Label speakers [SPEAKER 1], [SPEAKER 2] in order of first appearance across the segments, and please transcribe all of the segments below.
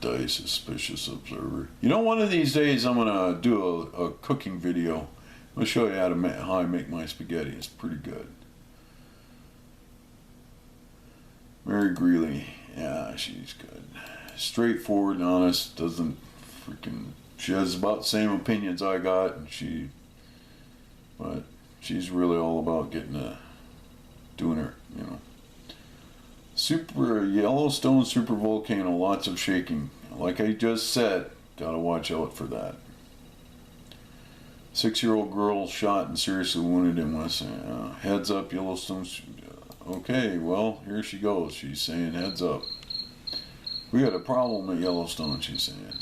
[SPEAKER 1] die, suspicious observer. You know, one of these days I'm gonna do a cooking video. I'm gonna show you how I make my spaghetti. It's pretty good. Mary Greeley, yeah, she's good. Straightforward and honest. Doesn't freaking. She has about the same opinions I got, and but she's really all about doing her, you know. Yellowstone super volcano, lots of shaking. Like I just said, gotta watch out for that. 6-year-old girl shot and seriously wounded in West. Heads up, Yellowstone. Okay, well, here she goes. She's saying heads up. We got a problem at Yellowstone, she's saying.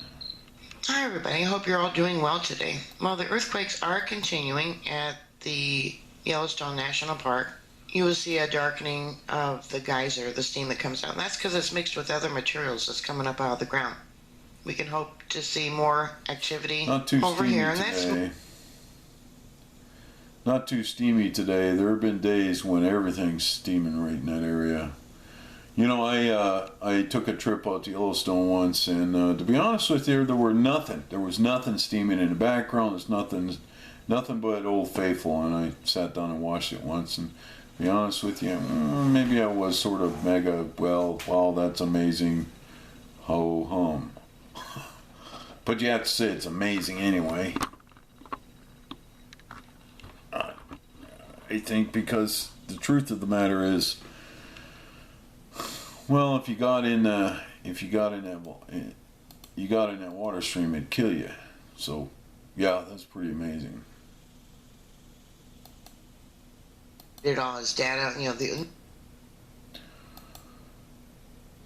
[SPEAKER 2] Hi everybody, I hope you're all doing well today. Well, the earthquakes are continuing at the Yellowstone National Park. You will see a darkening of the geyser, the steam that comes out. And that's because it's mixed with other materials that's coming up out of the ground. We can hope to see more activity over here. And that's
[SPEAKER 1] not too steamy today. There have been days when everything's steaming right in that area. You know, I took a trip out to Yellowstone once, and to be honest with you, there was nothing steaming in the background. There's nothing but Old Faithful, and I sat down and watched it once, and to be honest with you, maybe I was sort of mega, well, wow, that's amazing, ho-hum. But you have to say it's amazing anyway. I think because the truth of the matter is, well, if you got in that water stream, it'd kill you. So, yeah, that's pretty amazing.
[SPEAKER 2] It all is data, you know,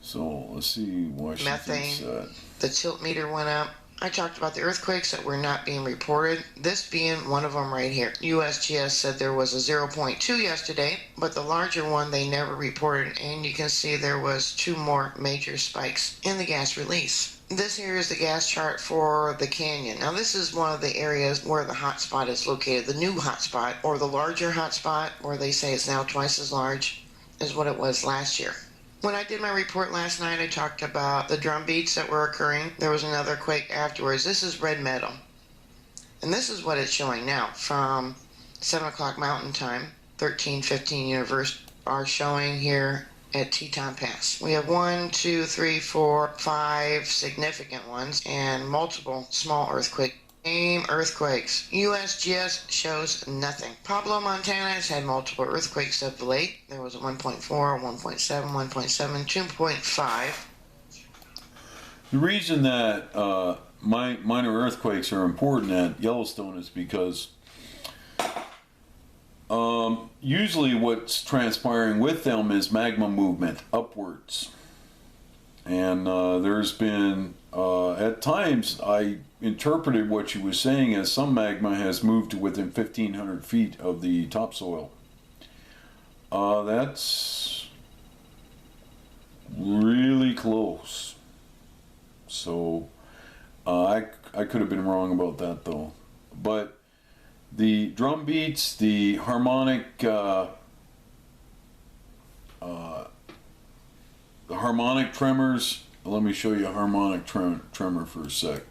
[SPEAKER 1] So let's see what
[SPEAKER 2] methane. The tilt meter went up. I talked about the earthquakes that were not being reported, this being one of them right here. USGS said there was a 0.2 yesterday, but the larger one they never reported, and you can see there was 2 more major spikes in the gas release. This here is the gas chart for the canyon. Now this is one of the areas where the hotspot is located. The new hotspot, or the larger hotspot, where they say it's now twice as large as what it was last year. When I did my report last night, I talked about the drum beats that were occurring. There was another quake afterwards. This is Red Meadow. And this is what it's showing now from 7 o'clock Mountain Time. 13:15 Universe are showing here at Teton Pass. We have 1, 2, 3, 4, 5 significant ones and multiple small earthquakes. Same earthquakes. USGS shows nothing. Pablo, Montana has had multiple earthquakes of late. There was a 1.4, 1.7, 1.7, 2.5.
[SPEAKER 1] The reason that minor earthquakes are important at Yellowstone is because usually what's transpiring with them is magma movement upwards. And there's been, at times, I interpreted what she was saying as some magma has moved to within 1,500 feet of the topsoil. That's really close. So, I could have been wrong about that though. But the drum beats, the harmonic, the harmonic tremors. Let me show you a harmonic tremor for a sec.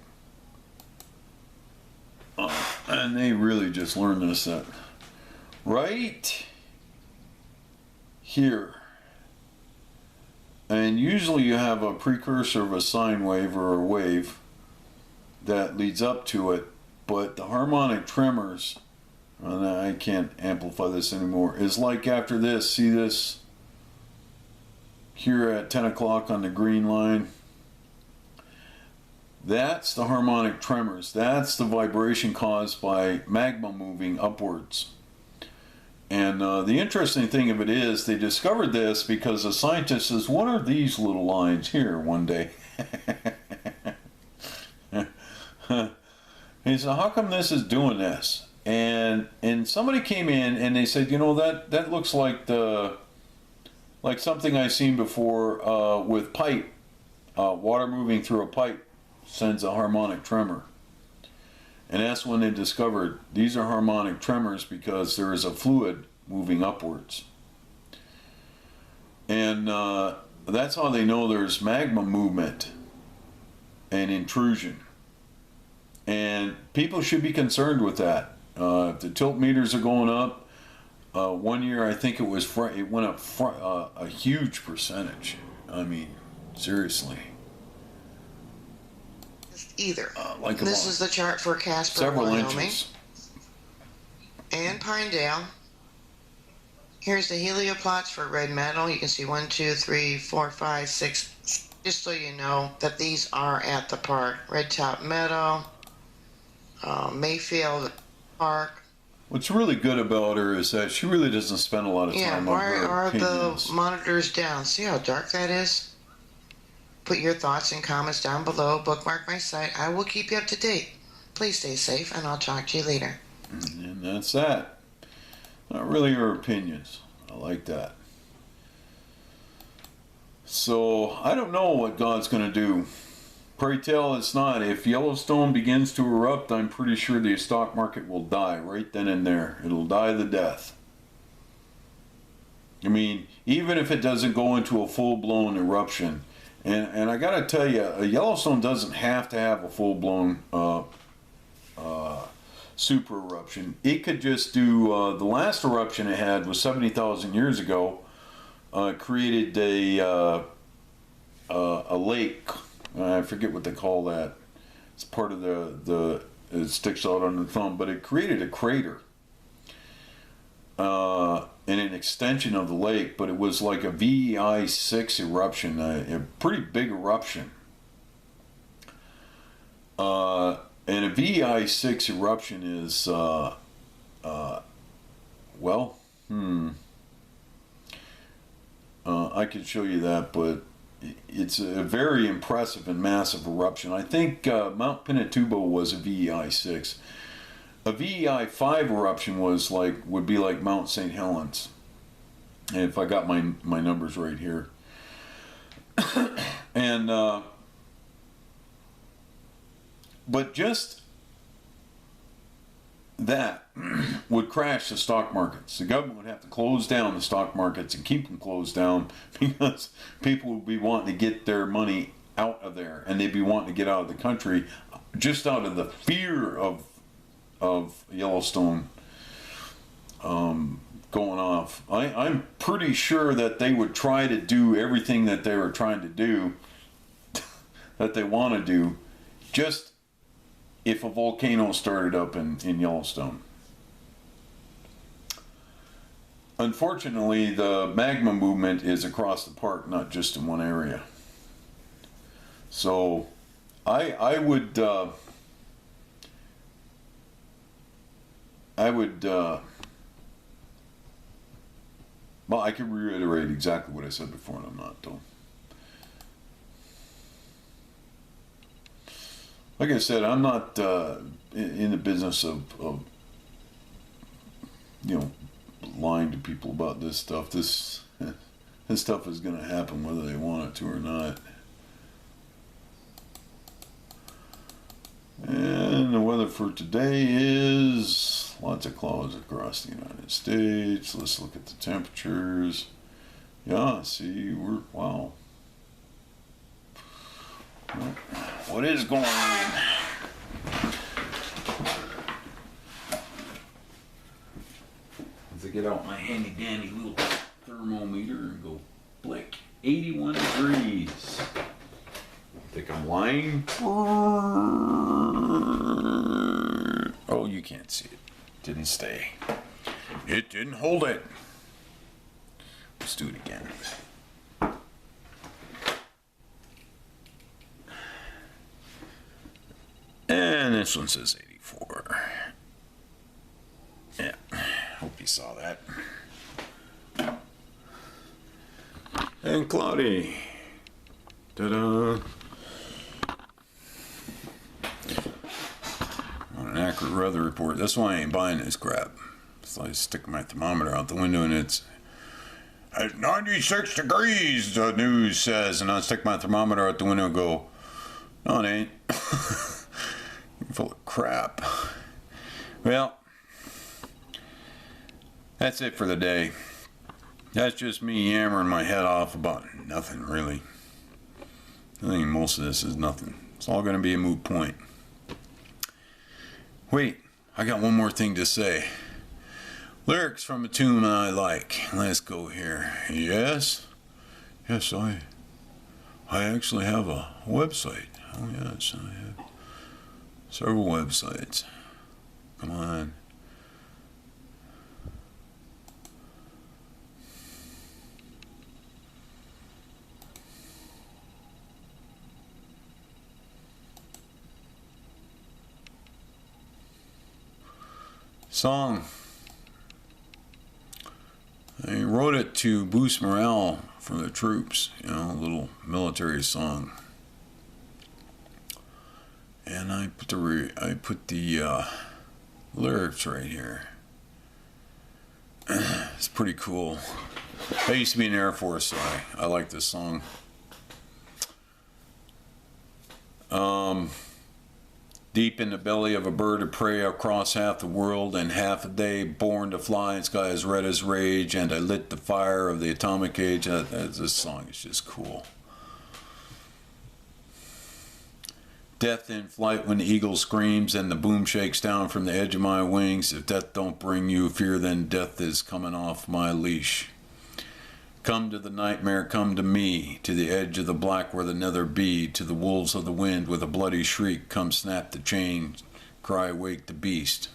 [SPEAKER 1] And they really just learned this right here. And usually you have a precursor of a sine wave or a wave that leads up to it, but the harmonic tremors, and I can't amplify this anymore, is like after this. See this? Here at 10 o'clock on the green line, that's the harmonic tremors. That's the vibration caused by magma moving upwards. And the interesting thing of it is they discovered this because a scientist says, what are these little lines here one day? He said, how come this is doing this? And somebody came in and they said, you know, that looks like like something I've seen before with pipe. Water moving through a pipe sends a harmonic tremor. And that's when they discovered these are harmonic tremors because there is a fluid moving upwards. And that's how they know there's magma movement. an intrusion. And people should be concerned with that. If the tilt meters are going up, one year I think it went up a huge percentage. I mean, seriously.
[SPEAKER 2] Either.
[SPEAKER 1] Like
[SPEAKER 2] this is the chart for Casper,
[SPEAKER 1] several
[SPEAKER 2] Wyoming,
[SPEAKER 1] inches.
[SPEAKER 2] And Pinedale. Here's the helioplots for red metal. You can see 1, 2, 3, 4, 5, 6. Just so you know that these are at the park. Red Top Meadow, Mayfield Park.
[SPEAKER 1] What's really good about her is that she really doesn't spend a lot of time on her
[SPEAKER 2] why are
[SPEAKER 1] opinions.
[SPEAKER 2] the monitors down? See how dark that is? Put your thoughts and comments down below. Bookmark my site. I will keep you up to date. Please stay safe, and I'll talk to you later.
[SPEAKER 1] And that's that. Not really her opinions. I like that. So, I don't know what God's going to do. Pray tell it's not. If Yellowstone begins to erupt, I'm pretty sure the stock market will die right then and there. It'll die the death. I mean, even if it doesn't go into a full-blown eruption, and I got to tell you, Yellowstone doesn't have to have a full-blown super eruption. It could just do, the last eruption it had was 70,000 years ago. Created a lake. I forget what they call that. It's part of it sticks out on the thumb, but it created a crater and an extension of the lake, but it was like a VEI 6 eruption, a pretty big eruption. And a VEI 6 eruption is, I could show you that, but it's a very impressive and massive eruption. I think Mount Pinatubo was a VEI 6. A VEI 5 eruption would be like Mount St. Helens. And if I got my numbers right here. And but just that would crash the stock markets. The government would have to close down the stock markets and keep them closed down because people would be wanting to get their money out of there, and they'd be wanting to get out of the country just out of the fear of Yellowstone going off. I'm pretty sure that they would try to do everything that they were trying to do, that they want to do, just if a volcano started up in Yellowstone. Unfortunately, the magma movement is across the park, not just in one area. So I would well, I can reiterate exactly what I said before, and I'm not, though. Like I said, I'm not in the business of lying to people about this stuff. This stuff is going to happen whether they want it to or not. And the weather for today is lots of clouds across the United States. Let's look at the temperatures. Yeah, see, wow. What is going on? As I get out my handy dandy little thermometer and go blick, 81 degrees. Think I'm lying? Oh, you can't see it. Didn't stay. It didn't hold it. Let's do it again. And this one says 84. Yeah, hope you saw that. And cloudy. Ta-da. On an accurate weather report. That's why I ain't buying this crap. So I stick my thermometer out the window and it's 96 degrees, the news says. And I stick my thermometer out the window and go, no, it ain't. Full of crap. Well, that's it for the day. That's just me yammering my head off about nothing, really. I think most of this is nothing. It's all going to be a moot point. Wait, I got one more thing to say. Lyrics from a tune I like. Let's go here. Yes, I actually have a website. Oh yes, I have several websites. Come on. Song. I wrote it to boost morale for the troops, you know, a little military song. And I put the lyrics right here. It's pretty cool. I used to be in the Air Force, so I like this song. Deep in the belly of a bird of prey across half the world and half a day, born to fly in sky as red as rage, and I lit the fire of the atomic age. This song is just cool. Death in flight when the eagle screams and the boom shakes down from the edge of my wings. If death don't bring you fear, then death is coming off my leash. Come to the nightmare, come to me, to the edge of the black where the nether be, to the wolves of the wind with a bloody shriek, come snap the chain, cry wake the beast.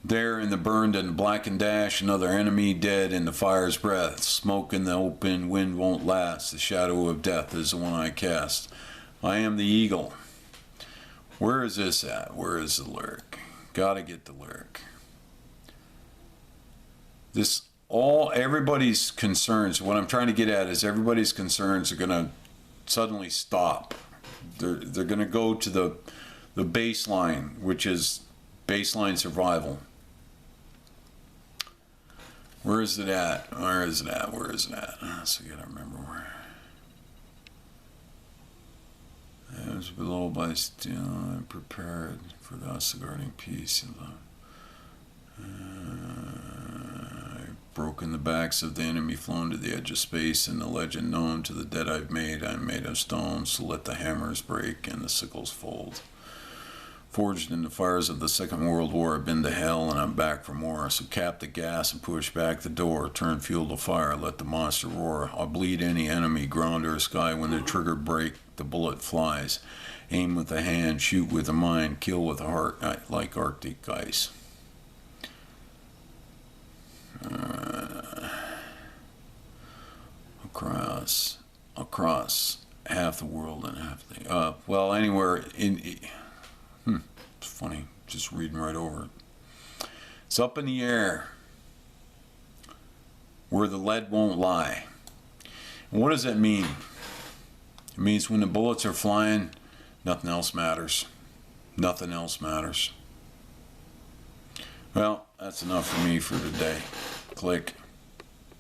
[SPEAKER 1] There in the burned and blackened ash, another enemy dead in the fire's breath. Smoke in the open wind won't last, the shadow of death is the one I cast. I am the eagle. Where is this at? Where is the lyric? Gotta get the lyric. Everybody's concerns, what I'm trying to get at is everybody's concerns are gonna suddenly stop. They're gonna go to the baseline, which is baseline survival. Where is it at? Where is it at? Where is it at? So you gotta remember where. It was below by still and prepared for thus guarding peace and love. I've broken the backs of the enemy, flown to the edge of space, and the legend known to the dead I've made. I'm made of stone, so let the hammers break and the sickles fold. Forged in the fires of the Second World War, I've been to hell and I'm back for more. So cap the gas and push back the door. Turn fuel to fire, let the monster roar. I'll bleed any enemy, ground or sky. When the trigger break, the bullet flies. Aim with the hand, shoot with the mind, kill with the heart, like Arctic ice. Across half the world and half the well, anywhere in. It's funny, just reading right over it. It's up in the air where the lead won't lie. And what does that mean? It means when the bullets are flying, nothing else matters. Nothing else matters. Well, that's enough for me for today. Click.